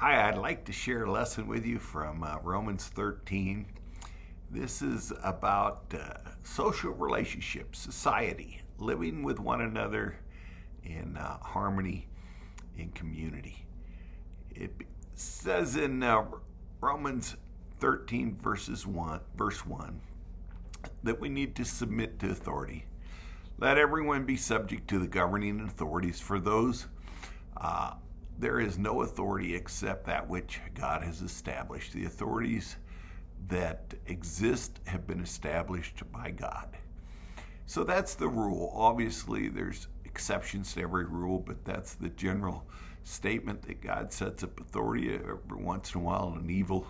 Hi, I'd like to share a lesson with you from Romans 13. This is about social relationships, society, living with one another in harmony, in community. It says in Romans 13, verse 1, that we need to submit to authority. Let everyone be subject to the governing authorities, for those there is no authority except that which God has established. The authorities that exist have been established by God. So that's the rule. Obviously, there's exceptions to every rule, but that's the general statement that God sets up authority. Every once in a while, an evil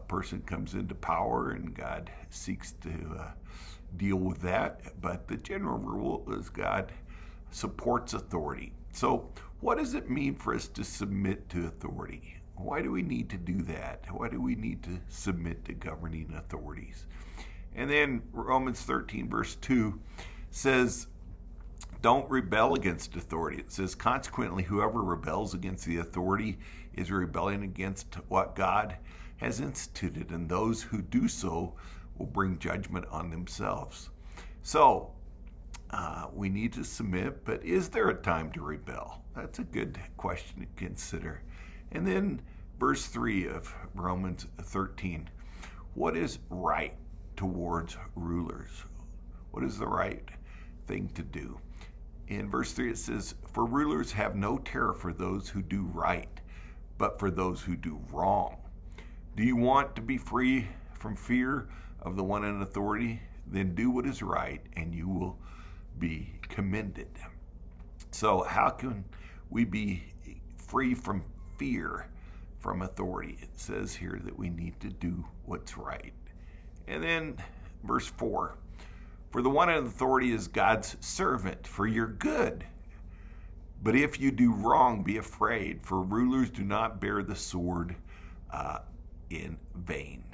person comes into power, and God seeks to deal with that. But the general rule is God supports authority. So what does it mean for us to submit to authority? Why do we need to do that? Why do we need to submit to governing authorities? And then Romans 13, verse 2 says, don't rebel against authority. It says, consequently, whoever rebels against the authority is rebelling against what God has instituted, and those who do so will bring judgment on themselves. So, we need to submit, but is there a time to rebel? That's a good question to consider. And then verse 3 of Romans 13, what is right towards rulers? What is the right thing to do? In verse 3 it says, for rulers have no terror for those who do right, but for those who do wrong. Do you want to be free from fear of the one in authority? Then do what is right, and you will be commended. So how can we be free from fear from authority? It says here that we need to do what's right. And then verse 4, for the one in authority is God's servant for your good. But if you do wrong, be afraid, for rulers do not bear the sword in vain.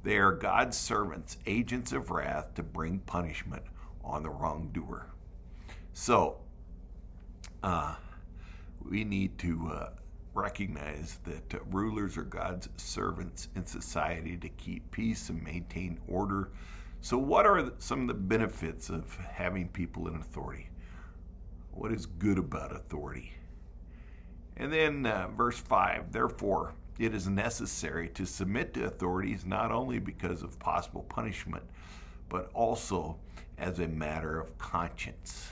They are God's servants, agents of wrath to bring punishment on the wrongdoer. So, we need to recognize that rulers are God's servants in society to keep peace and maintain order. So what are some of the benefits of having people in authority? What is good about authority? And then verse 5, therefore, it is necessary to submit to authorities not only because of possible punishment, but also as a matter of conscience.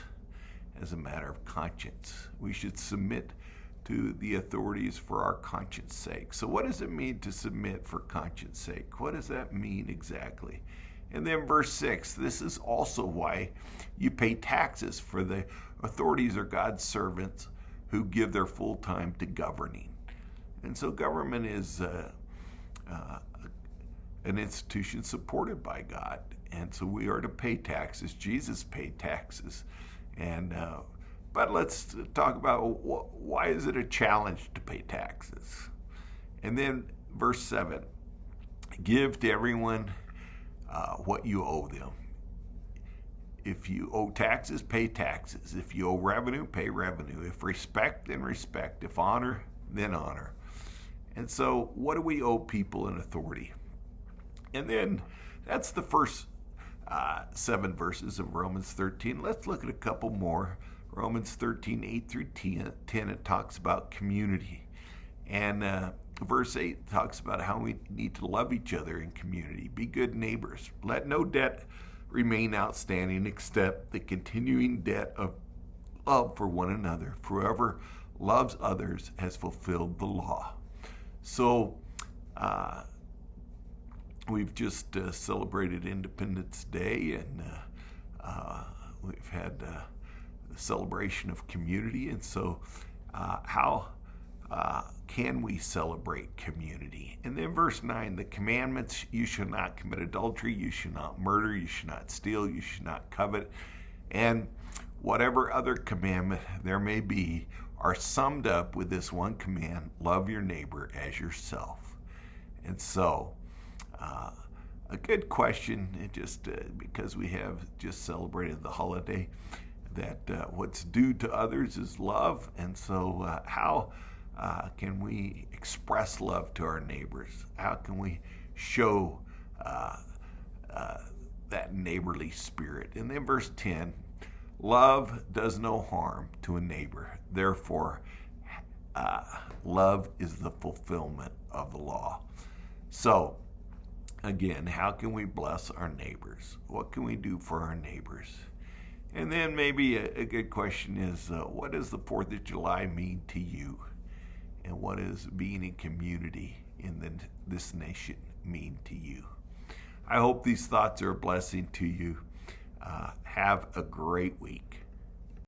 As a matter of conscience. We should submit to the authorities for our conscience sake. So what does it mean to submit for conscience sake? What does that mean exactly? And then verse 6, this is also why you pay taxes, for the authorities are God's servants who give their full time to governing. And so government is an institution supported by God. And so we are to pay taxes. Jesus paid taxes. And but let's talk about why is it a challenge to pay taxes? And then verse 7, give to everyone what you owe them. If you owe taxes, pay taxes. If you owe revenue, pay revenue. If respect, then respect. If honor, then honor. And so what do we owe people in authority? And then that's the first 7 verses of Romans 13. Let's look at a couple more. Romans 13, 8 through 10, it talks about community. And verse 8 talks about how we need to love each other in community. Be good neighbors. Let no debt remain outstanding except the continuing debt of love for one another. For whoever loves others has fulfilled the law. So, we've just celebrated Independence Day, and we've had a celebration of community. And so how can we celebrate community? And then verse 9, the commandments, you shall not commit adultery, you shall not murder, you shall not steal, you shall not covet, and whatever other commandment there may be are summed up with this one command: love your neighbor as yourself. And so a good question, just because we have just celebrated the holiday, that what's due to others is love. And so how can we express love to our neighbors? How can we show that neighborly spirit? And then verse 10, love does no harm to a neighbor. Therefore, love is the fulfillment of the law. So, again, how can we bless our neighbors? What can we do for our neighbors? And then maybe a good question is, what does the 4th of July mean to you? And what does being in community in this nation mean to you? I hope these thoughts are a blessing to you. Have a great week.